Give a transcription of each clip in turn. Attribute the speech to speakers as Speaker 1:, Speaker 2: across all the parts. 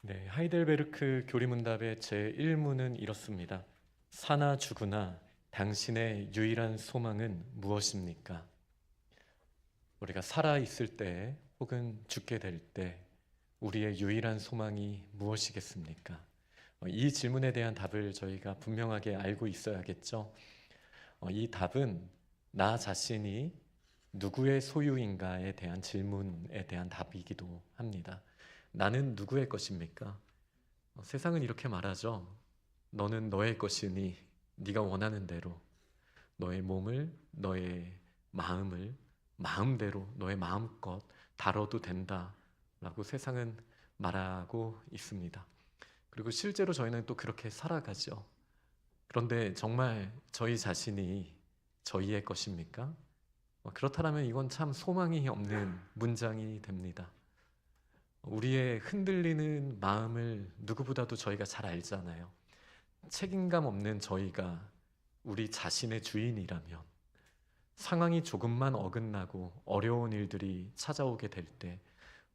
Speaker 1: 네, 하이델베르크 교리문답의 제1문은 이렇습니다. 사나 죽으나 당신의 유일한 소망은 무엇입니까? 우리가 살아 있을 때 혹은 죽게 될 때 우리의 유일한 소망이 무엇이겠습니까? 이 질문에 대한 답을 저희가 분명하게 알고 있어야겠죠. 이 답은 나 자신이 누구의 소유인가에 대한 질문에 대한 답이기도 합니다. 나는 누구의 것입니까? 세상은 이렇게 말하죠. 너는 너의 것이니 네가 원하는 대로 너의 몸을, 너의 마음을 마음대로 너의 마음껏 다뤄도 된다라고 세상은 말하고 있습니다. 그리고 실제로 저희는 또 그렇게 살아가죠. 그런데 정말 저희 자신이 저희의 것입니까? 그렇다면 이건 참 소망이 없는 문장이 됩니다. 우리의 흔들리는 마음을 누구보다도 저희가 잘 알잖아요. 책임감 없는 저희가 우리 자신의 주인이라면 상황이 조금만 어긋나고 어려운 일들이 찾아오게 될 때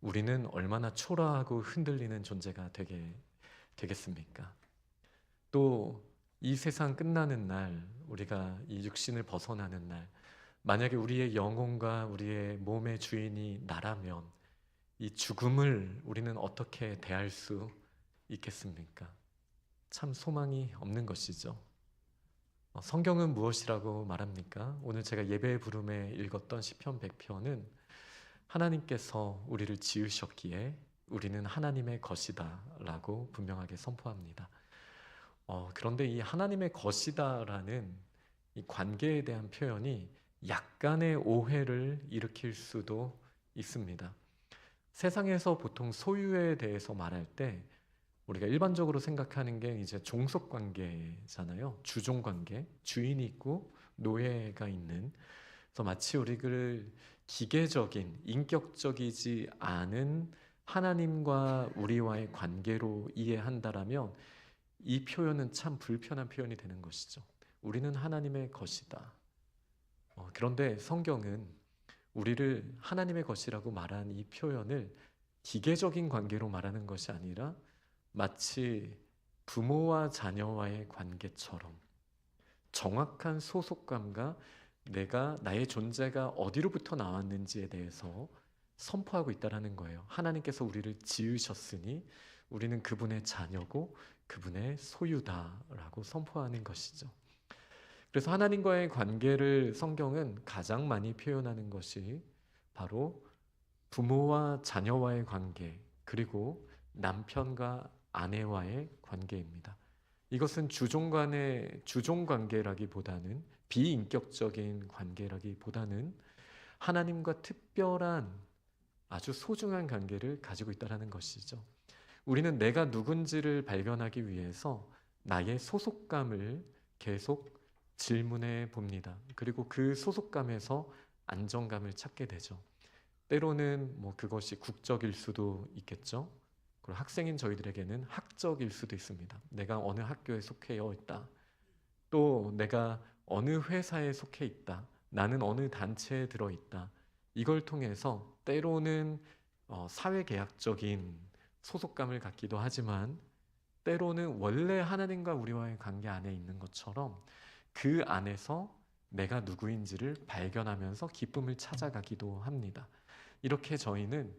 Speaker 1: 우리는 얼마나 초라하고 흔들리는 존재가 되겠습니까? 또 이 세상 끝나는 날, 우리가 이 육신을 벗어나는 날, 만약에 우리의 영혼과 우리의 몸의 주인이 나라면 이 죽음을 우리는 어떻게 대할 수 있겠습니까? 참 소망이 없는 것이죠. 성경은 무엇이라고 말합니까? 오늘 제가 예배 부름에 읽었던 시편 100편은 하나님께서 우리를 지으셨기에 우리는 하나님의 것이다 라고 분명하게 선포합니다. 그런데 이 하나님의 것이다라는 이 관계에 대한 표현이 약간의 오해를 일으킬 수도 있습니다. 세상에서 보통 소유에 대해서 말할 때 우리가 일반적으로 생각하는 게 이제 종속 관계잖아요. 주종 관계, 주인이 있고 노예가 있는. 그래서 마치 우리를 기계적인, 인격적이지 않은 하나님과 우리와의 관계로 이해한다라면 이 표현은 참 불편한 표현이 되는 것이죠. 우리는 하나님의 것이다. 그런데 성경은 우리를 하나님의 것이라고 말한 이 표현을 기계적인 관계로 말하는 것이 아니라 마치 부모와 자녀와의 관계처럼 정확한 소속감과 내가 나의 존재가 어디로부터 나왔는지에 대해서 선포하고 있다라는 거예요. 하나님께서 우리를 지으셨으니 우리는 그분의 자녀고 그분의 소유다라고 선포하는 것이죠. 그래서 하나님과의 관계를 성경은 가장 많이 표현하는 것이 바로 부모와 자녀와의 관계, 그리고 남편과 아내와의 관계입니다. 이것은 주종 간의 주종 관계라기보다는 비인격적인 관계라기보다는 하나님과 특별한 아주 소중한 관계를 가지고 있다는 것이죠. 우리는 내가 누군지를 발견하기 위해서 나의 소속감을 계속 질문해 봅니다. 그리고 그 소속감에서 안정감을 찾게 되죠. 때로는 그것이 국적일 수도 있겠죠. 그리고 학생인 저희들에게는 학적일 수도 있습니다. 내가 어느 학교에 속해 있다. 또 내가 어느 회사에 속해 있다. 나는 어느 단체에 들어 있다. 이걸 통해서 때로는 사회계약적인 소속감을 갖기도 하지만 때로는 원래 하나님과 우리와의 관계 안에 있는 것처럼 그 안에서 내가 누구인지를 발견하면서 기쁨을 찾아가기도 합니다. 이렇게 저희는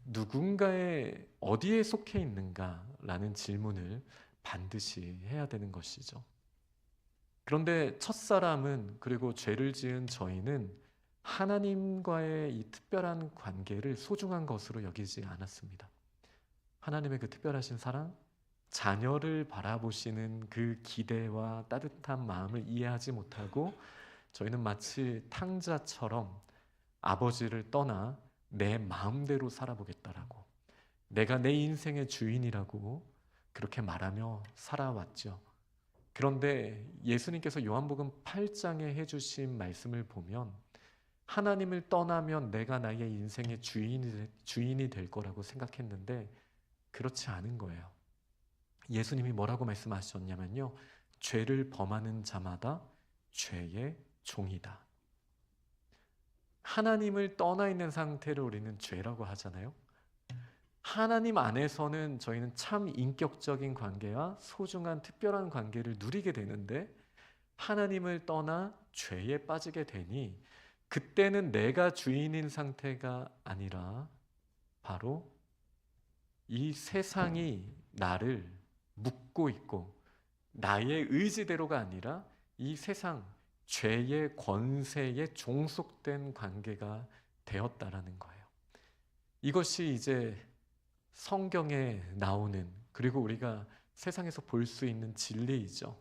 Speaker 1: 누군가의 어디에 속해 있는가라는 질문을 반드시 해야 되는 것이죠. 그런데 첫사람은 그리고 죄를 지은 저희는 하나님과의 이 특별한 관계를 소중한 것으로 여기지 않았습니다. 하나님의 그 특별하신 사랑, 자녀를 바라보시는 그 기대와 따뜻한 마음을 이해하지 못하고 저희는 마치 탕자처럼 아버지를 떠나 내 마음대로 살아보겠다라고, 내가 내 인생의 주인이라고 그렇게 말하며 살아왔죠. 그런데 예수님께서 요한복음 8장에 해주신 말씀을 보면 하나님을 떠나면 내가 나의 인생의 주인이 될 거라고 생각했는데 그렇지 않은 거예요. 예수님이 뭐라고 말씀하셨냐면요. 죄를 범하는 자마다 죄의 종이다. 하나님을 떠나 있는 상태를 우리는 죄라고 하잖아요. 하나님 안에서는 저희는 참 인격적인 관계와 소중한 특별한 관계를 누리게 되는데 하나님을 떠나 죄에 빠지게 되니 그때는 내가 주인인 상태가 아니라 바로 이 세상이 나를 묶고 있고 나의 의지대로가 아니라 이 세상 죄의 권세에 종속된 관계가 되었다라는 거예요. 이것이 이제 성경에 나오는, 그리고 우리가 세상에서 볼 수 있는 진리이죠.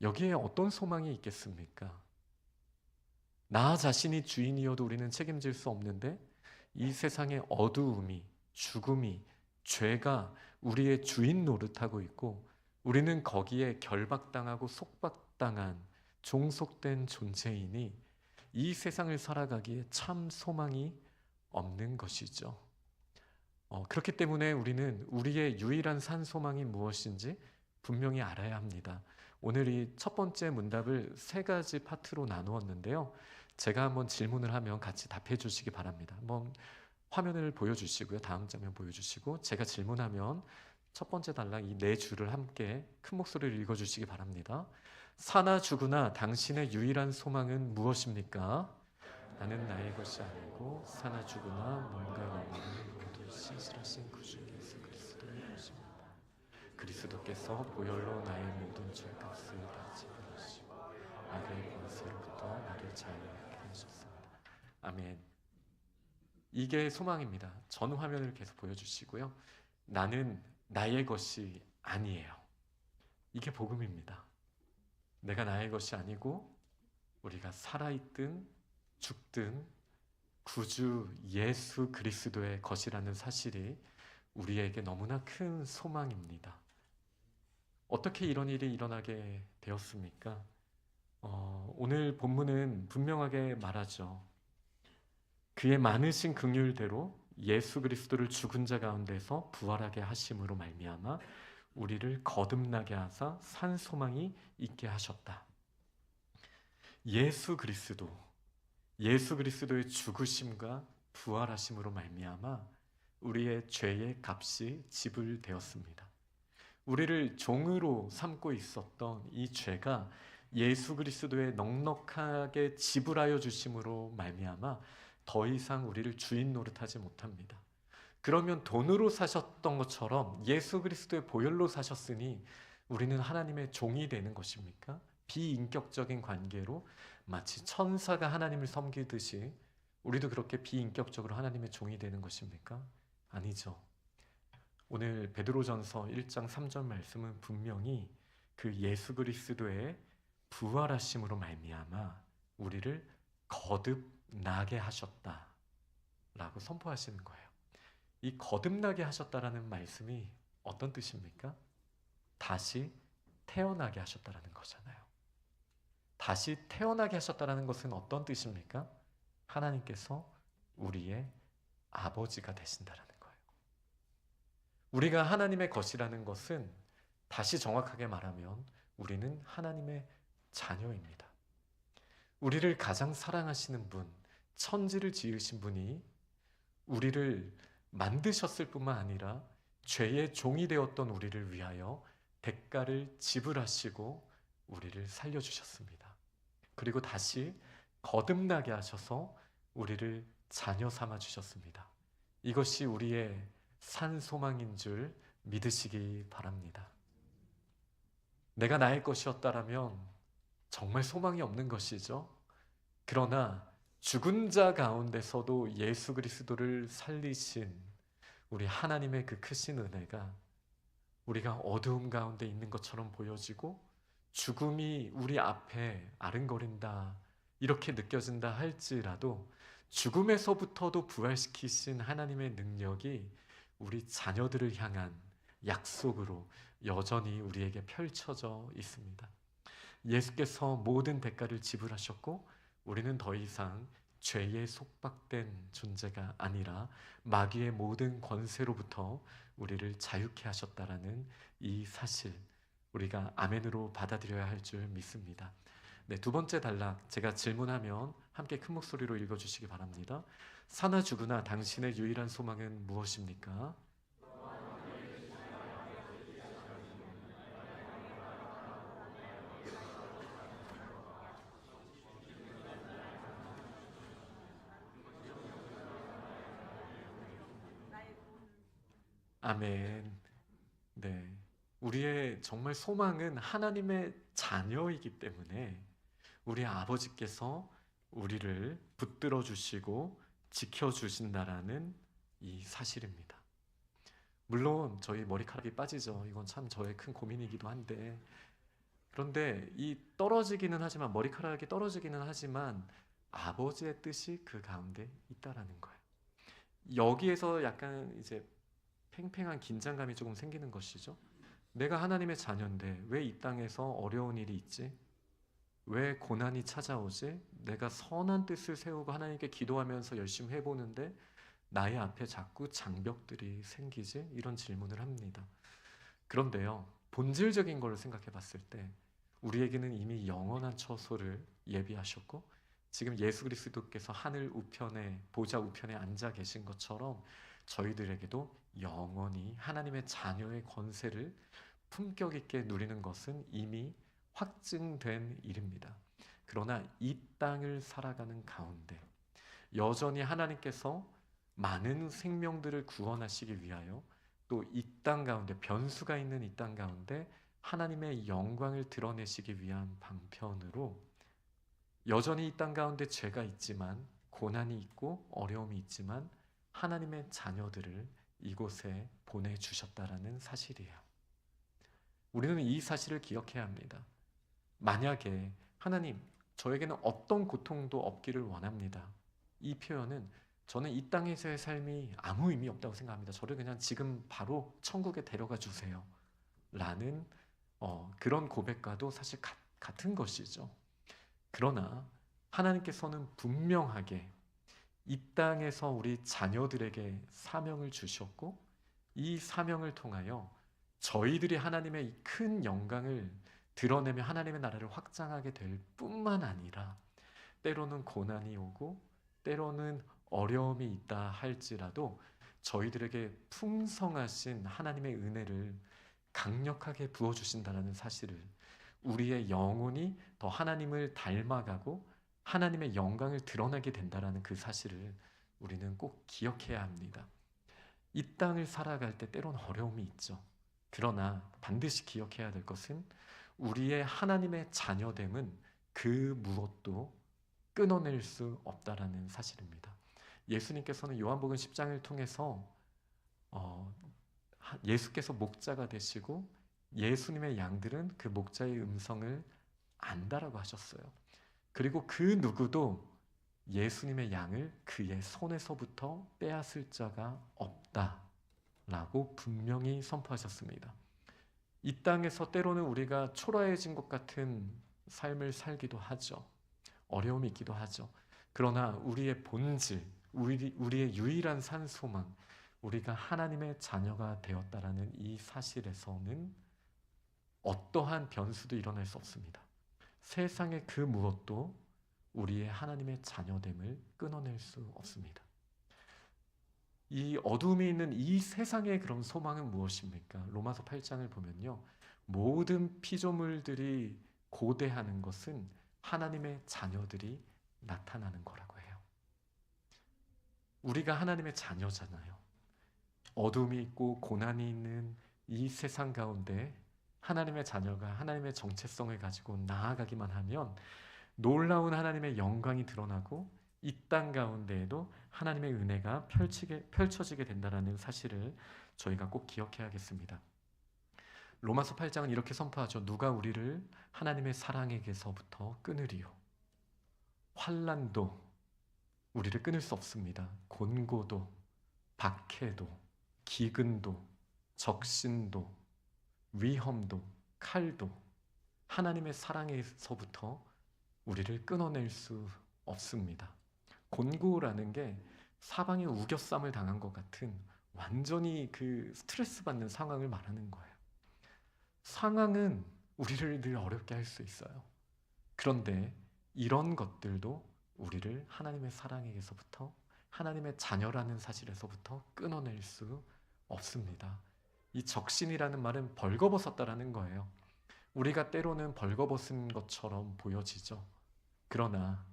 Speaker 1: 여기에 어떤 소망이 있겠습니까? 나 자신이 주인이어도 우리는 책임질 수 없는데 이 세상의 어두움이, 죽음이, 죄가 우리의 주인 노릇하고 있고 우리는 거기에 결박당하고 속박당한 종속된 존재이니 이 세상을 살아가기에 참 소망이 없는 것이죠. 그렇기 때문에 우리는 우리의 유일한 산 소망이 무엇인지 분명히 알아야 합니다. 오늘 이 첫 번째 문답을 세 가지 파트로 나누었는데요. 제가 한번 질문을 하면 같이 답해 주시기 바랍니다. 한번 화면을 보여주시고요. 다음 장면 보여주시고 제가 질문하면 첫 번째 단락 이 네 줄을 함께 큰 목소리로 읽어주시기 바랍니다. 사나 죽으나 당신의 유일한 소망은 무엇입니까? 나는 나의 것이 아니고 사나 죽으나 뭔가 영원히 모두 신실하신 구주 예수 그리스도의 것입니다. 그리스도께서 보혈로 나의 모든 죄값을 다 지불하시고 악의 권세로부터 나를 자유하게 하셨습니다. 아멘. 이게 소망입니다. 전 화면을 계속 보여주시고요. 나는 나의 것이 아니에요. 이게 복음입니다. 내가 나의 것이 아니고 우리가 살아있든 죽든 구주 예수 그리스도의 것이라는 사실이 우리에게 너무나 큰 소망입니다. 어떻게 이런 일이 일어나게 되었습니까? 오늘 본문은 분명하게 말하죠. 그의 많으신 긍휼대로 예수 그리스도를 죽은 자 가운데서 부활하게 하심으로 말미암아 우리를 거듭나게 하사 산 소망이 있게 하셨다. 예수 그리스도의 죽으심과 부활하심으로 말미암아 우리의 죄의 값이 지불되었습니다. 우리를 종으로 삼고 있었던 이 죄가 예수 그리스도의 넉넉하게 지불하여 주심으로 말미암아 더 이상 우리를 주인 노릇하지 못합니다. 그러면 돈으로 사셨던 것처럼 예수 그리스도의 보혈로 사셨으니 우리는 하나님의 종이 되는 것입니까? 비인격적인 관계로 마치 천사가 하나님을 섬기듯이 우리도 그렇게 비인격적으로 하나님의 종이 되는 것입니까? 아니죠. 오늘 베드로전서 1장 3절 말씀은 분명히 그 예수 그리스도의 부활하심으로 말미암아 우리를 거듭나게 하셨다라고 선포하시는 거예요. 이 거듭나게 하셨다라는 말씀이 어떤 뜻입니까? 다시 태어나게 하셨다라는 거잖아요. 다시 태어나게 하셨다라는 것은 어떤 뜻입니까? 하나님께서 우리의 아버지가 되신다라는 거예요. 우리가 하나님의 것이라는 것은 다시 정확하게 말하면 우리는 하나님의 자녀입니다. 우리를 가장 사랑하시는 분, 천지를 지으신 분이 우리를 만드셨을 뿐만 아니라 죄의 종이 되었던 우리를 위하여 대가를 지불하시고 우리를 살려주셨습니다. 그리고 다시 거듭나게 하셔서 우리를 자녀 삼아 주셨습니다. 이것이 우리의 산 소망인 줄 믿으시기 바랍니다. 내가 나의 것이었다라면 정말 소망이 없는 것이죠. 그러나 죽은 자 가운데서도 예수 그리스도를 살리신 우리 하나님의 그 크신 은혜가 우리가 어두움 가운데 있는 것처럼 보여지고 죽음이 우리 앞에 아른거린다 이렇게 느껴진다 할지라도 죽음에서부터도 부활시키신 하나님의 능력이 우리 자녀들을 향한 약속으로 여전히 우리에게 펼쳐져 있습니다. 예수께서 모든 대가를 지불하셨고 우리는 더 이상 죄에 속박된 존재가 아니라 마귀의 모든 권세로부터 우리를 자유케 하셨다라는 이 사실 우리가 아멘으로 받아들여야 할 줄 믿습니다. 네, 두 번째 단락 제가 질문하면 함께 큰 목소리로 읽어주시기 바랍니다. 사나 죽으나 당신의 유일한 소망은 무엇입니까? 아멘. 네. 우리의 정말 소망은 하나님의 자녀이기 때문에 우리 아버지께서 우리를 붙들어 주시고 지켜 주신다라는 이 사실입니다. 물론 저희 머리카락이 빠지죠. 이건 참 저의 큰 고민이기도 한데, 그런데 이 떨어지기는 하지만, 머리카락이 떨어지기는 하지만 아버지의 뜻이 그 가운데 있다라는 거예요. 여기에서 약간 이제 팽팽한 긴장감이 조금 생기는 것이죠. 내가 하나님의 자녀인데 왜 이 땅에서 어려운 일이 있지? 왜 고난이 찾아오지? 내가 선한 뜻을 세우고 하나님께 기도하면서 열심히 해보는데 나의 앞에 자꾸 장벽들이 생기지? 이런 질문을 합니다. 그런데요, 본질적인 걸 생각해 봤을 때 우리에게는 이미 영원한 처소를 예비하셨고, 지금 예수 그리스도께서 하늘 우편에, 보좌 우편에 앉아 계신 것처럼 저희들에게도 영원히 하나님의 자녀의 권세를 품격 있게 누리는 것은 이미 확증된 일입니다. 그러나 이 땅을 살아가는 가운데 여전히 하나님께서 많은 생명들을 구원하시기 위하여 또 이 땅 가운데, 변수가 있는 이 땅 가운데 하나님의 영광을 드러내시기 위한 방편으로 여전히 이 땅 가운데 죄가 있지만, 고난이 있고 어려움이 있지만 하나님의 자녀들을 이곳에 보내주셨다라는 사실이에요. 우리는 이 사실을 기억해야 합니다. 만약에 하나님, 저에게는 어떤 고통도 없기를 원합니다, 이 표현은 저는 이 땅에서의 삶이 아무 의미 없다고 생각합니다. 저를 그냥 지금 바로 천국에 데려가 주세요 라는 그런 고백과도 사실 같은 것이죠. 그러나 하나님께서는 분명하게 이 땅에서 우리 자녀들에게 사명을 주셨고, 이 사명을 통하여 저희들이 하나님의 큰 영광을 드러내며 하나님의 나라를 확장하게 될 뿐만 아니라, 때로는 고난이 오고 때로는 어려움이 있다 할지라도 저희들에게 풍성하신 하나님의 은혜를 강력하게 부어주신다는 사실을, 우리의 영혼이 더 하나님을 닮아가고 하나님의 영광을 드러내게 된다는 그 사실을 우리는 꼭 기억해야 합니다. 이 땅을 살아갈 때 때로는 어려움이 있죠. 그러나 반드시 기억해야 될 것은 우리의 하나님의 자녀됨은 그 무엇도 끊어낼 수 없다라는 사실입니다. 예수님께서는 요한복음 10장을 통해서 예수께서 목자가 되시고 예수님의 양들은 그 목자의 음성을 안다라고 하셨어요. 그리고 그 누구도 예수님의 양을 그의 손에서부터 빼앗을 자가 없다라고 분명히 선포하셨습니다. 이 땅에서 때로는 우리가 초라해진 것 같은 삶을 살기도 하죠. 어려움이 있기도 하죠. 그러나 우리의 본질, 우리의 유일한 산소망, 우리가 하나님의 자녀가 되었다라는 이 사실에서는 어떠한 변수도 일어날 수 없습니다. 세상의 그 무엇도 우리의 하나님의 자녀됨을 끊어낼 수 없습니다. 이 어둠이 있는 이 세상의 그런 소망은 무엇입니까? 로마서 8장을 보면요, 모든 피조물들이 고대하는 것은 하나님의 자녀들이 나타나는 거라고 해요. 우리가 하나님의 자녀잖아요. 어둠이 있고 고난이 있는 이 세상 가운데 하나님의 자녀가 하나님의 정체성을 가지고 나아가기만 하면 놀라운 하나님의 영광이 드러나고 이 땅 가운데에도 하나님의 은혜가 펼쳐지게 된다는 사실을 저희가 꼭 기억해야겠습니다. 로마서 8장은 이렇게 선포하죠. 누가 우리를 하나님의 사랑에게서부터 끊으리요? 환난도 우리를 끊을 수 없습니다. 곤고도, 박해도, 기근도, 적신도, 위험도, 칼도 하나님의 사랑에서부터 우리를 끊어낼 수 없습니다. 곤고라는 게 사방에 우겨쌈을 당한 것 같은 완전히 그 스트레스 받는 상황을 말하는 거예요. 상황은 우리를 늘 어렵게 할 수 있어요. 그런데 이런 것들도 우리를 하나님의 사랑에게서부터 하나님의 자녀라는 사실에서부터 끊어낼 수 없습니다. 이 적신이라는 말은 벌거벗었다라는 거예요. 우리가 때로는 벌거벗은 것처럼 보여지죠. 그러나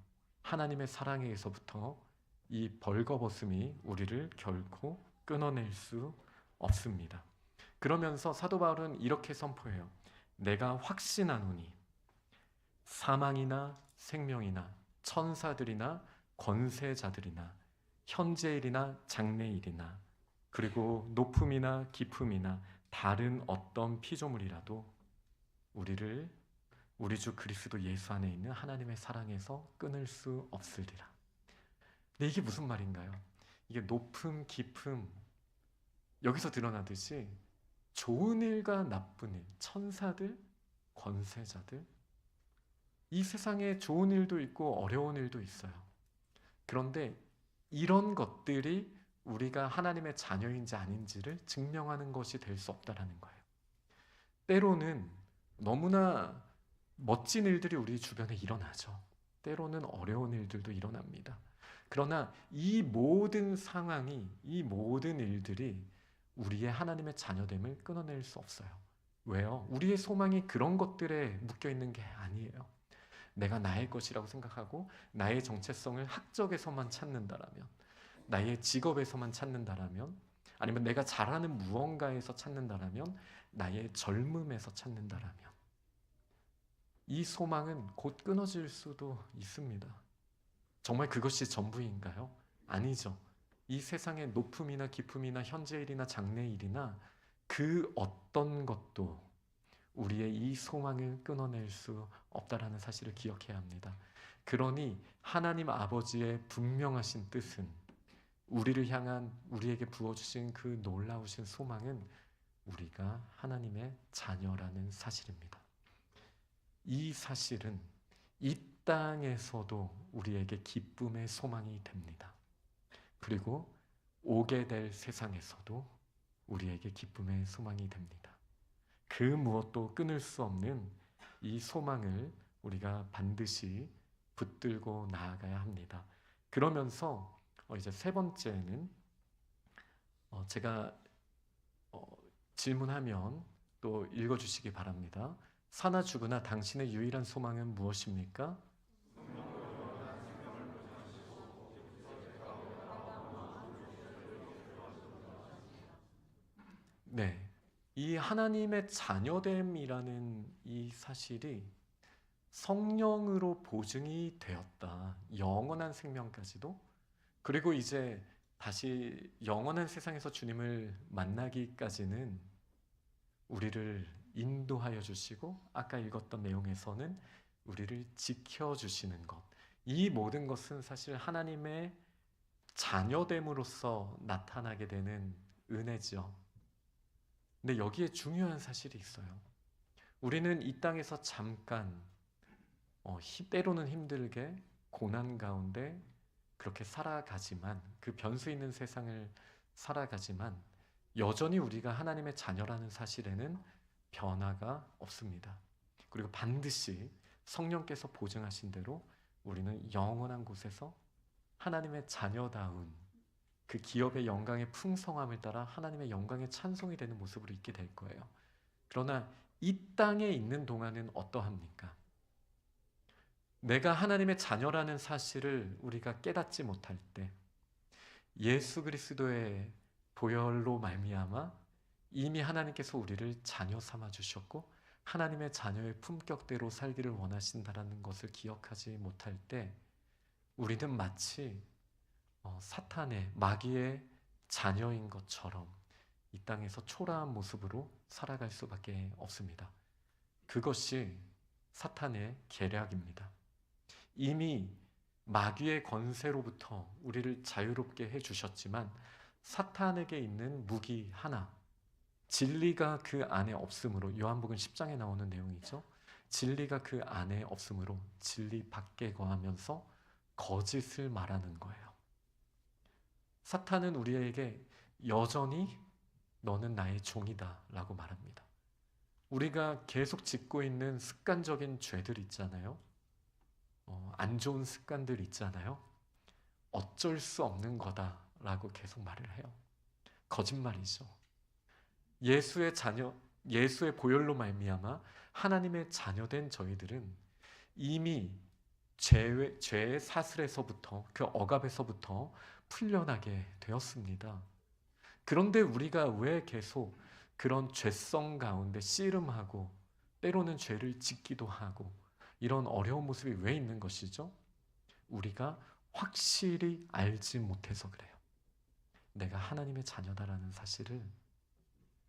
Speaker 1: 하나님의 사랑에 의해서부터 이 벌거벗음이 우리를 결코 끊어낼 수 없습니다. 그러면서 사도 바울은 이렇게 선포해요. 내가 확신하노니 사망이나 생명이나 천사들이나 권세자들이나 현재일이나 장래일이나 그리고 높음이나 깊음이나 다른 어떤 피조물이라도 우리를 우리 주 그리스도 예수 안에 있는 하나님의 사랑에서 끊을 수 없으리라. 근데 이게 무슨 말인가요? 이게 높음, 깊음, 여기서 드러나듯이 좋은 일과 나쁜 일, 천사들, 권세자들, 이 세상에 좋은 일도 있고 어려운 일도 있어요. 그런데 이런 것들이 우리가 하나님의 자녀인지 아닌지를 증명하는 것이 될 수 없다라는 거예요. 때로는 너무나 멋진 일들이 우리 주변에 일어나죠. 때로는 어려운 일들도 일어납니다. 그러나 이 모든 상황이, 이 모든 일들이 우리의 하나님의 자녀됨을 끊어낼 수 없어요. 왜요? 우리의 소망이 그런 것들에 묶여 있는 게 아니에요. 내가 나의 것이라고 생각하고 나의 정체성을 학적에서만 찾는다라면, 나의 직업에서만 찾는다라면, 아니면 내가 잘하는 무언가에서 찾는다라면, 나의 젊음에서 찾는다라면 이 소망은 곧 끊어질 수도 있습니다. 정말 그것이 전부인가요? 아니죠. 이 세상의 높음이나 깊음이나 현재일이나 장래일이나 그 어떤 것도 우리의 이 소망을 끊어낼 수 없다라는 사실을 기억해야 합니다. 그러니 하나님 아버지의 분명하신 뜻은 우리를 향한 우리에게 부어주신 그 놀라우신 소망은 우리가 하나님의 자녀라는 사실입니다. 이 사실은 이 땅에서도 우리에게 기쁨의 소망이 됩니다. 그리고 오게 될 세상에서도 우리에게 기쁨의 소망이 됩니다. 그 무엇도 끊을 수 없는 이 소망을 우리가 반드시 붙들고 나아가야 합니다. 그러면서 이제 세 번째는 제가 질문하면 또 읽어주시기 바랍니다. 사나 죽으나 당신의 유일한 소망은 무엇입니까? 네, 이 하나님의 자녀됨이라는 이 사실이 성령으로 보증이 되었다. 영원한 생명까지도. 그리고 이제 다시 영원한 세상에서 주님을 만나기까지는 우리를 인도하여 주시고 아까 읽었던 내용에서는 우리를 지켜주시는 것. 이 모든 것은 사실 하나님의 자녀됨으로써 나타나게 되는 은혜죠. 근데 여기에 중요한 사실이 있어요. 우리는 이 땅에서 잠깐 때로는 힘들게 고난 가운데 그렇게 살아가지만 그 변수 있는 세상을 살아가지만 여전히 우리가 하나님의 자녀라는 사실에는 변화가 없습니다. 그리고 반드시 성령께서 보증하신 대로 우리는 영원한 곳에서 하나님의 자녀다운 그 기업의 영광의 풍성함을 따라 하나님의 영광의 찬송이 되는 모습으로 있게 될 거예요. 그러나 이 땅에 있는 동안은 어떠합니까? 내가 하나님의 자녀라는 사실을 우리가 깨닫지 못할 때 예수 그리스도의 보혈로 말미암아 이미 하나님께서 우리를 자녀 삼아 주셨고 하나님의 자녀의 품격대로 살기를 원하신다라는 것을 기억하지 못할 때 우리는 마치 사탄의 마귀의 자녀인 것처럼 이 땅에서 초라한 모습으로 살아갈 수밖에 없습니다. 그것이 사탄의 계략입니다. 이미 마귀의 권세로부터 우리를 자유롭게 해주셨지만 사탄에게 있는 무기 하나, 진리가 그 안에 없으므로, 요한복음 10장에 나오는 내용이죠. 진리가 그 안에 없으므로 진리 밖에 거하면서 거짓을 말하는 거예요. 사탄은 우리에게 여전히 너는 나의 종이다 라고 말합니다. 우리가 계속 짓고 있는 습관적인 죄들 있잖아요. 안 좋은 습관들 있잖아요. 어쩔 수 없는 거다라고 계속 말을 해요. 거짓말이죠. 예수의 자녀, 예수의 보혈로 말미암아 하나님의 자녀된 저희들은 이미 죄의 사슬에서부터, 그 억압에서부터 풀려나게 되었습니다. 그런데 우리가 왜 계속 그런 죄성 가운데 씨름하고 때로는 죄를 짓기도 하고 이런 어려운 모습이 왜 있는 것이죠? 우리가 확실히 알지 못해서 그래요. 내가 하나님의 자녀다라는 사실을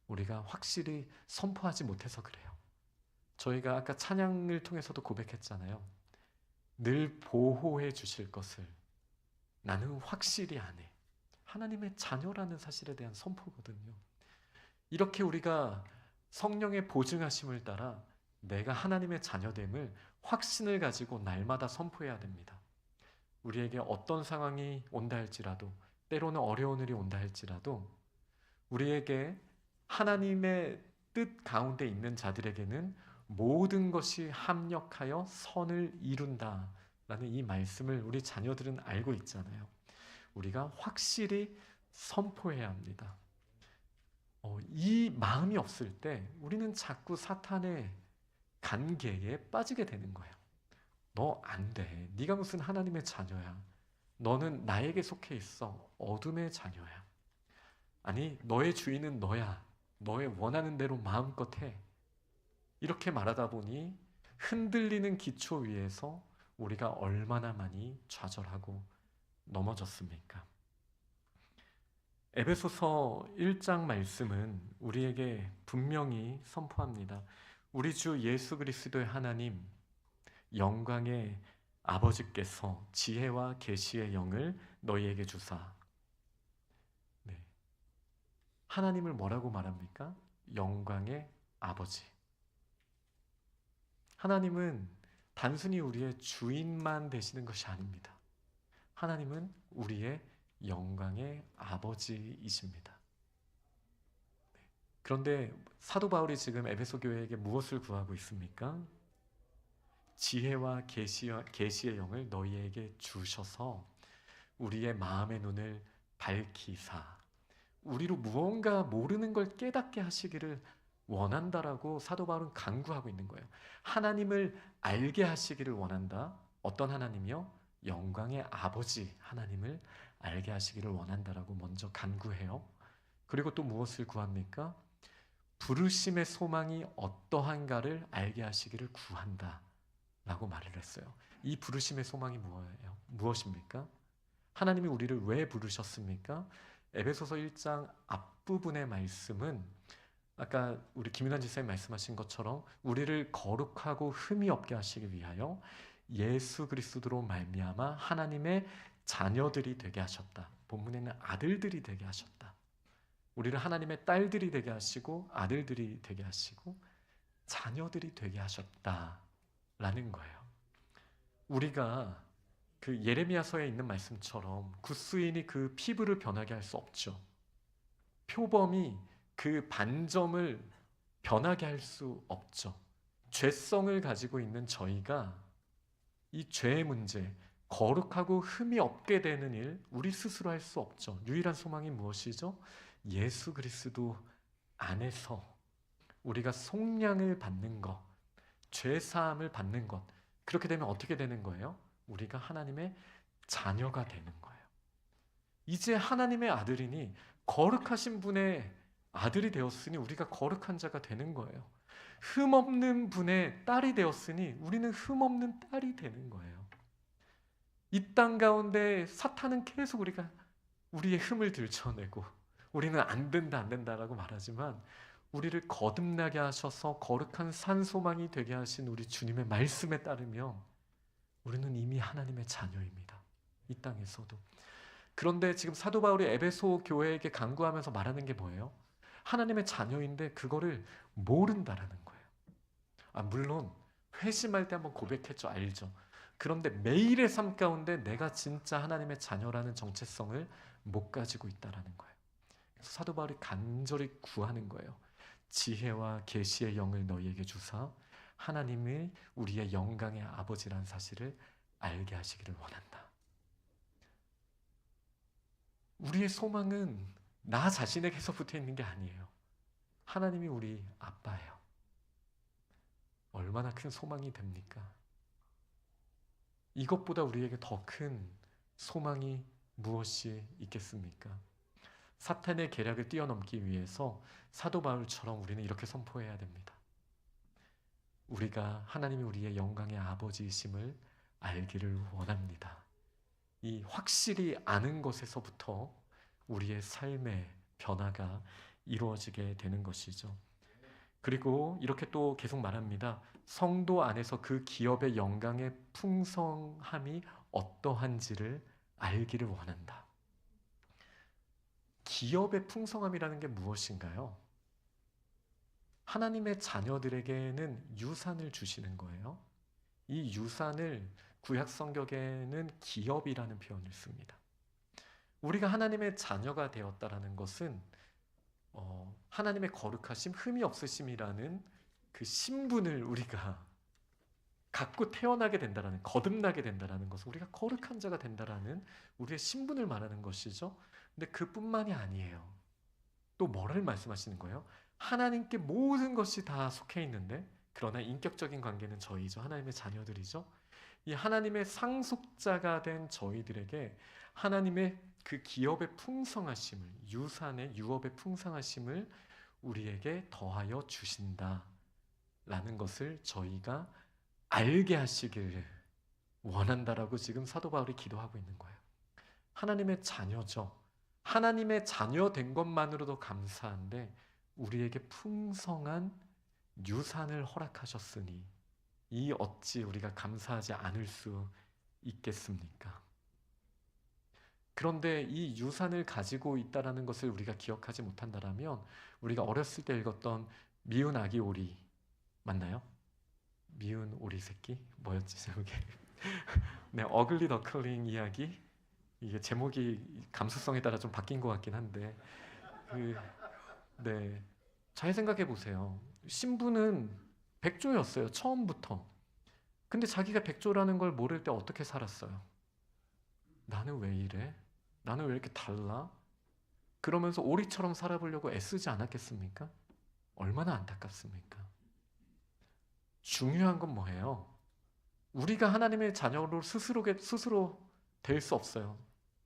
Speaker 1: 우리가 확실히 선포하지 못해서 그래요. 저희가 아까 찬양을 통해서도 고백했잖아요. 늘 보호해 주실 것을 나는 확실히 아네. 하나님의 자녀라는 사실에 대한 선포거든요. 이렇게 우리가 성령의 보증하심을 따라 내가 하나님의 자녀됨을 확신을 가지고 날마다 선포해야 됩니다. 우리에게 어떤 상황이 온다 할지라도, 때로는 어려운 일이 온다 할지라도 우리에게 하나님의 뜻 가운데 있는 자들에게는 모든 것이 합력하여 선을 이룬다라는 이 말씀을 우리 자녀들은 알고 있잖아요. 우리가 확실히 선포해야 합니다. 이 마음이 없을 때 우리는 자꾸 사탄의 관계에 빠지게 되는 거예요. 너 안 돼. 네가 무슨 하나님의 자녀야. 너는 나에게 속해 있어. 어둠의 자녀야. 아니, 너의 주인은 너야. 너의 원하는 대로 마음껏 해. 이렇게 말하다 보니 흔들리는 기초 위에서 우리가 얼마나 많이 좌절하고 넘어졌습니까? 에베소서 1장 말씀은 우리에게 분명히 선포합니다. 우리 주 예수 그리스도의 하나님, 영광의 아버지께서 지혜와 계시의 영을 너희에게 주사. 네. 하나님을 뭐라고 말합니까? 영광의 아버지. 하나님은 단순히 우리의 주인만 되시는 것이 아닙니다. 하나님은 우리의 영광의 아버지이십니다. 그런데 사도 바울이 지금 에베소 교회에게 무엇을 구하고 있습니까? 지혜와 계시의 영을 너희에게 주셔서 우리의 마음의 눈을 밝히사 우리로 무언가 모르는 걸 깨닫게 하시기를 원한다라고 사도 바울은 간구하고 있는 거예요. 하나님을 알게 하시기를 원한다. 어떤 하나님이요? 영광의 아버지 하나님을 알게 하시기를 원한다라고 먼저 간구해요. 그리고 또 무엇을 구합니까? 부르심의 소망이 어떠한가를 알게 하시기를 구한다 라고 말을 했어요. 이 부르심의 소망이 뭐예요? 무엇입니까? 하나님이 우리를 왜 부르셨습니까? 에베소서 1장 앞부분의 말씀은 아까 우리 김윤환 지사님 말씀하신 것처럼 우리를 거룩하고 흠이 없게 하시기 위하여 예수 그리스도로 말미암아 하나님의 자녀들이 되게 하셨다. 본문에는 아들들이 되게 하셨다. 우리를 하나님의 딸들이 되게 하시고 아들들이 되게 하시고 자녀들이 되게 하셨다라는 거예요. 우리가 그 예레미야서에 있는 말씀처럼 굿수인이 그 피부를 변하게 할 수 없죠. 표범이 그 반점을 변하게 할 수 없죠. 죄성을 가지고 있는 저희가 이 죄의 문제, 거룩하고 흠이 없게 되는 일 우리 스스로 할 수 없죠. 유일한 소망이 무엇이죠? 예수 그리스도 안에서 우리가 속량을 받는 것, 죄 사함을 받는 것. 그렇게 되면 어떻게 되는 거예요? 우리가 하나님의 자녀가 되는 거예요. 이제 하나님의 아들이니 거룩하신 분의 아들이 되었으니 우리가 거룩한 자가 되는 거예요. 흠없는 분의 딸이 되었으니 우리는 흠없는 딸이 되는 거예요. 이 땅 가운데 사탄은 계속 우리의 흠을 들춰내고 우리는 안 된다 안 된다라고 말하지만 우리를 거듭나게 하셔서 거룩한 산소망이 되게 하신 우리 주님의 말씀에 따르면 우리는 이미 하나님의 자녀입니다. 이 땅에서도. 그런데 지금 사도 바울이 에베소 교회에게 간구하면서 말하는 게 뭐예요? 하나님의 자녀인데 그거를 모른다라는 거예요. 물론 회심할 때 한번 고백했죠. 알죠. 그런데 매일의 삶 가운데 내가 진짜 하나님의 자녀라는 정체성을 못 가지고 있다라는 거예요. 그래서 사도 바울이 간절히 구하는 거예요. 지혜와 계시의 영을 너희에게 주사 하나님이 우리의 영광의 아버지라는 사실을 알게 하시기를 원한다. 우리의 소망은 나 자신에게서 붙어 있는 게 아니에요. 하나님이 우리 아빠예요. 얼마나 큰 소망이 됩니까? 이것보다 우리에게 더 큰 소망이 무엇이 있겠습니까? 사탄의 계략을 뛰어넘기 위해서 사도 바울처럼 우리는 이렇게 선포해야 됩니다. 우리가 하나님이 우리의 영광의 아버지이심을 알기를 원합니다. 이 확실히 아는 것에서부터 우리의 삶의 변화가 이루어지게 되는 것이죠. 그리고 이렇게 또 계속 말합니다. 성도 안에서 그 기업의 영광의 풍성함이 어떠한지를 알기를 원한다. 기업의 풍성함이라는 게 무엇인가요? 하나님의 자녀들에게는 유산을 주시는 거예요. 이 유산을 구약 성경에는 기업이라는 표현을 씁니다. 우리가 하나님의 자녀가 되었다라는 것은 하나님의 거룩하심, 흠이 없으심이라는 그 신분을 우리가 갖고 태어나게 된다라는, 거듭나게 된다라는 것은 우리가 거룩한 자가 된다라는 우리의 신분을 말하는 것이죠. 근데 그뿐만이 아니에요. 또 뭐를 말씀하시는 거예요? 하나님께 모든 것이 다 속해 있는데, 그러나 인격적인 관계는 저희죠. 하나님의 자녀들이죠. 이 하나님의 상속자가 된 저희들에게 하나님의 그 기업의 풍성하심을, 유산의 유업의 풍성하심을 우리에게 더하여 주신다라는 것을 저희가 알게 하시길 원한다라고 지금 사도 바울이 기도하고 있는 거예요. 하나님의 자녀죠. 하나님의 자녀 된 것만으로도 감사한데 우리에게 풍성한 유산을 허락하셨으니 이 어찌 우리가 감사하지 않을 수 있겠습니까? 그런데 이 유산을 가지고 있다는 것을 우리가 기억하지 못한다면 우리가 어렸을 때 읽었던 미운 아기 오리 맞나요? 미운 오리 새끼? 뭐였지 제목이? 네, 어글리 더클링 이야기. 이게 제목이 감수성에 따라 좀 바뀐 것 같긴 한데 네, 잘 생각해 보세요. 신부는 백조였어요, 처음부터. 근데 자기가 백조라는 걸 모를 때 어떻게 살았어요? 나는 왜 이래? 나는 왜 이렇게 달라? 그러면서 오리처럼 살아보려고 애쓰지 않았겠습니까? 얼마나 안타깝습니까? 중요한 건 뭐예요? 우리가 하나님의 자녀로 스스로 될 수 없어요.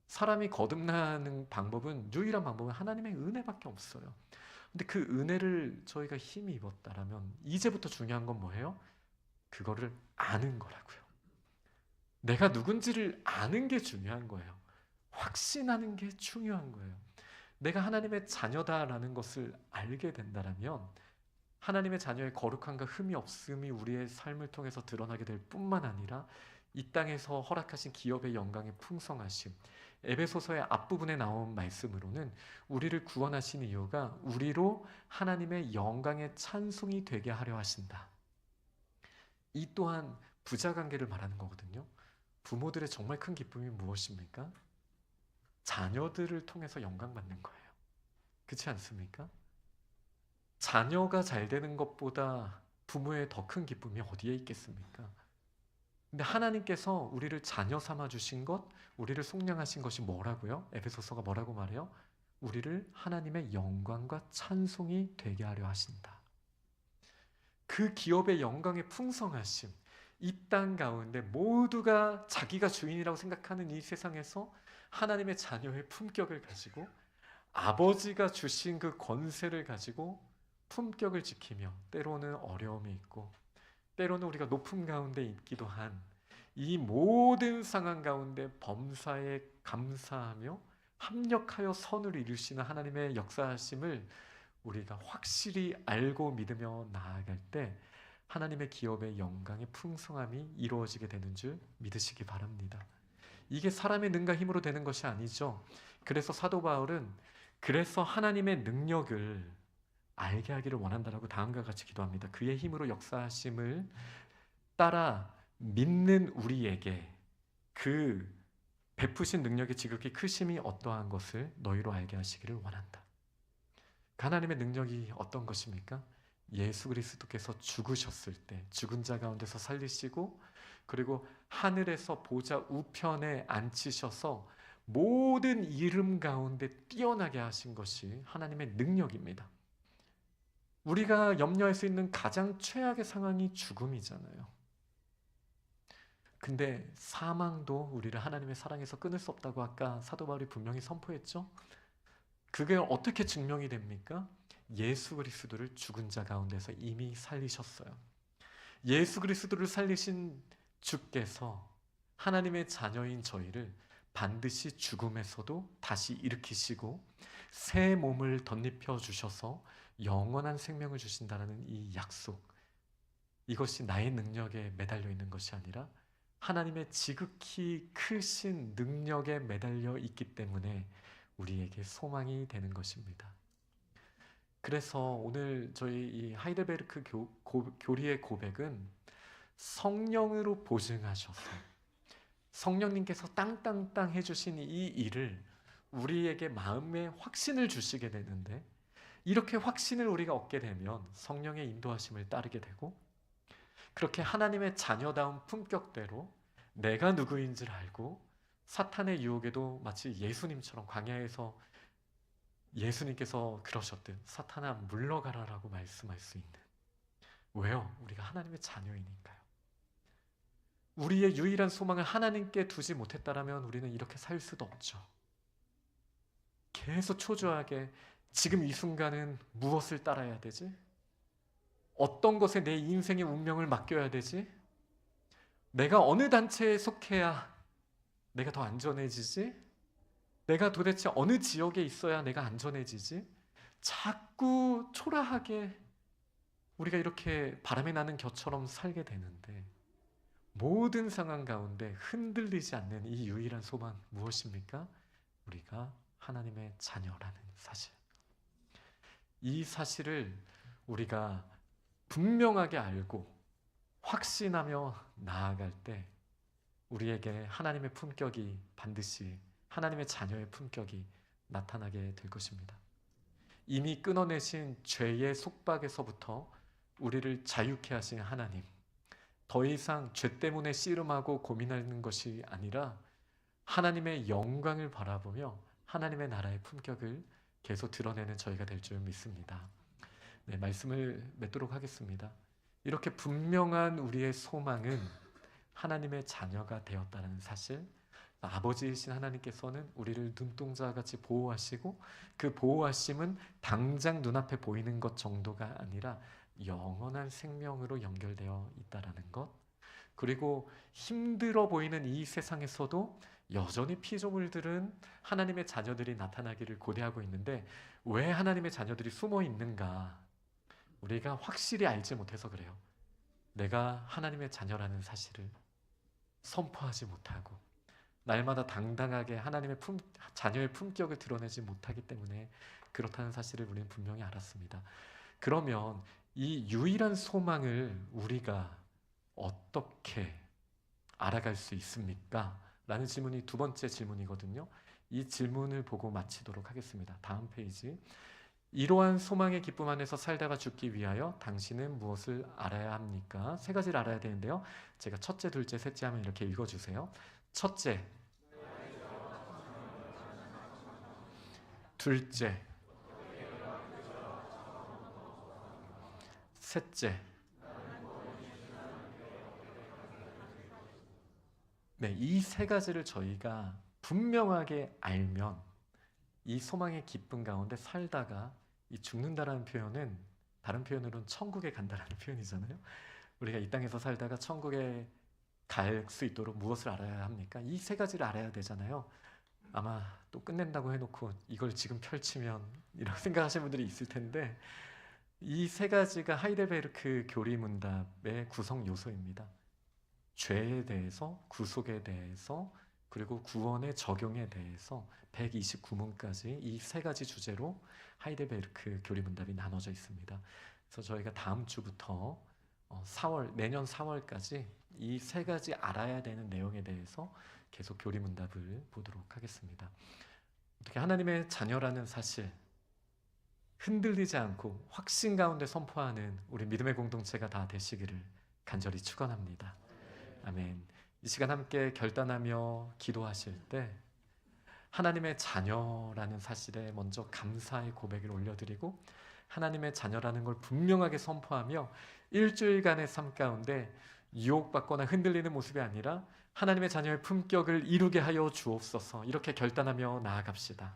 Speaker 1: 사람이 거듭나는 방법은, 유일한 방법은 하나님의 은혜밖에 없어요. 근데 그 은혜를 저희가 힘이 입었다라면 이제부터 중요한 건 뭐예요? 그거를 아는 거라고요. 내가 누군지를 아는 게 중요한 거예요. 확신하는 게 중요한 거예요. 내가 하나님의 자녀다라는 것을 알게 된다면 하나님의 자녀의 거룩함과 흠이 없음이 우리의 삶을 통해서 드러나게 될 뿐만 아니라 이 땅에서 허락하신 기업의 영광의 풍성하심, 에베소서의 앞부분에 나온 말씀으로는 우리를 구원하신 이유가 우리로 하나님의 영광의 찬송이 되게 하려 하신다. 이 또한 부자관계를 말하는 거거든요. 부모들의 정말 큰 기쁨이 무엇입니까? 자녀들을 통해서 영광받는 거예요. 그렇지 않습니까? 자녀가 잘 되는 것보다 부모의 더 큰 기쁨이 어디에 있겠습니까? 근데 하나님께서 우리를 자녀 삼아 주신 것, 우리를 속량하신 것이 뭐라고요? 에베소서가 뭐라고 말해요? 우리를 하나님의 영광과 찬송이 되게 하려 하신다. 그 기업의 영광의 풍성하심, 이 땅 가운데 모두가 자기가 주인이라고 생각하는 이 세상에서 하나님의 자녀의 품격을 가지고 아버지가 주신 그 권세를 가지고 품격을 지키며 때로는 어려움이 있고 때로는 우리가 높음 가운데 있기도 한 이 모든 상황 가운데 범사에 감사하며 합력하여 선을 이루시는 하나님의 역사하심을 우리가 확실히 알고 믿으며 나아갈 때 하나님의 기업의 영광의 풍성함이 이루어지게 되는 줄 믿으시기 바랍니다. 이게 사람의 능과 힘으로 되는 것이 아니죠. 그래서 사도 바울은 그래서 하나님의 능력을 알게 하기를 원한다라고 다음과 같이 기도합니다. 그의 힘으로 역사하심을 따라 믿는 우리에게 그 베푸신 능력의 지극히 크심이 어떠한 것을 너희로 알게 하시기를 원한다. 하나님의 능력이 어떤 것입니까? 예수 그리스도께서 죽으셨을 때 죽은 자 가운데서 살리시고 그리고 하늘에서 보좌 우편에 앉히셔서 모든 이름 가운데 뛰어나게 하신 것이 하나님의 능력입니다. 우리가 염려할 수 있는 가장 최악의 상황이 죽음이잖아요. 근데 사망도 우리를 하나님의 사랑에서 끊을 수 없다고 아까 사도 바울이 분명히 선포했죠. 그게 어떻게 증명이 됩니까? 예수 그리스도를 죽은 자 가운데서 이미 살리셨어요. 예수 그리스도를 살리신 주께서 하나님의 자녀인 저희를 반드시 죽음에서도 다시 일으키시고 새 몸을 덧입혀 주셔서 영원한 생명을 주신다는 이 약속, 이것이 나의 능력에 매달려 있는 것이 아니라 하나님의 지극히 크신 능력에 매달려 있기 때문에 우리에게 소망이 되는 것입니다. 그래서 오늘 저희 이 하이델베르크 교리의 고백은 성령으로 보증하셔서 성령님께서 땅땅땅 해주신 이 일을 우리에게 마음의 확신을 주시게 되는데, 이렇게 확신을 우리가 얻게 되면 성령의 인도하심을 따르게 되고, 그렇게 하나님의 자녀다운 품격대로 내가 누구인 줄 알고 사탄의 유혹에도 마치 예수님처럼 광야에서 예수님께서 그러셨듯 사탄아 물러가라라고 말씀할 수 있는, 왜요? 우리가 하나님의 자녀이니까요. 우리의 유일한 소망을 하나님께 두지 못했다라면 우리는 이렇게 살 수도 없죠. 계속 초조하게 지금 이 순간은 무엇을 따라야 되지? 어떤 것에 내 인생의 운명을 맡겨야 되지? 내가 어느 단체에 속해야 내가 더 안전해지지? 내가 도대체 어느 지역에 있어야 내가 안전해지지? 자꾸 초라하게 우리가 이렇게 바람에 나는 겨처럼 살게 되는데, 모든 상황 가운데 흔들리지 않는 이 유일한 소망 무엇입니까? 우리가 하나님의 자녀라는 사실. 이 사실을 우리가 분명하게 알고 확신하며 나아갈 때 우리에게 하나님의 품격이 반드시, 하나님의 자녀의 품격이 나타나게 될 것입니다. 이미 끊어내신 죄의 속박에서부터 우리를 자유케 하신 하나님, 더 이상 죄 때문에 씨름하고 고민하는 것이 아니라 하나님의 영광을 바라보며 하나님의 나라의 품격을 계속 드러내는 저희가 될 줄 믿습니다. 네, 말씀을 맺도록 하겠습니다. 이렇게 분명한 우리의 소망은 하나님의 자녀가 되었다는 사실, 아버지이신 하나님께서는 우리를 눈동자같이 보호하시고 그 보호하심은 당장 눈앞에 보이는 것 정도가 아니라 영원한 생명으로 연결되어 있다는 것, 그리고 힘들어 보이는 이 세상에서도 여전히 피조물들은 하나님의 자녀들이 나타나기를 고대하고 있는데, 왜 하나님의 자녀들이 숨어 있는가? 우리가 확실히 알지 못해서 그래요. 내가 하나님의 자녀라는 사실을 선포하지 못하고 날마다 당당하게 하나님의 자녀의 품격을 드러내지 못하기 때문에 그렇다는 사실을 우리는 분명히 알았습니다. 그러면 이 유일한 소망을 우리가 어떻게 알아갈 수 있습니까? 라는 질문이 두 번째 질문이거든요. 이 질문을 보고 마치도록 하겠습니다. 다음 페이지. 이러한 소망의 기쁨 안에서 살다가 죽기 위하여 당신은 무엇을 알아야 합니까? 세 가지를 알아야 되는데요. 제가 첫째, 둘째, 셋째 하면 이렇게 읽어주세요. 첫째, 둘째, 셋째. 네, 이 세 가지를 저희가 분명하게 알면 이 소망의 기쁨 가운데 살다가, 이 죽는다라는 표현은 다른 표현으로는 천국에 간다라는 표현이잖아요. 우리가 이 땅에서 살다가 천국에 갈 수 있도록 무엇을 알아야 합니까? 이 세 가지를 알아야 되잖아요. 아마 또 끝낸다고 해놓고 이걸 지금 펼치면 이런 생각하시는 분들이 있을 텐데, 이 세 가지가 하이델베르크 교리문답의 구성 요소입니다. 죄에 대해서, 구속에 대해서, 그리고 구원의 적용에 대해서 129문까지 이 세 가지 주제로 하이델베르크 교리문답이 나눠져 있습니다. 그래서 저희가 다음 주부터 내년 4월까지 이 세 가지 알아야 되는 내용에 대해서 계속 교리문답을 보도록 하겠습니다. 어떻게 하나님의 자녀라는 사실 흔들리지 않고 확신 가운데 선포하는 우리 믿음의 공동체가 다 되시기를 간절히 축원합니다. 아멘. 이 시간 함께 결단하며 기도하실 때 하나님의 자녀라는 사실에 먼저 감사의 고백을 올려드리고 하나님의 자녀라는 걸 분명하게 선포하며 일주일간의 삶 가운데 유혹받거나 흔들리는 모습이 아니라 하나님의 자녀의 품격을 이루게 하여 주옵소서, 이렇게 결단하며 나아갑시다.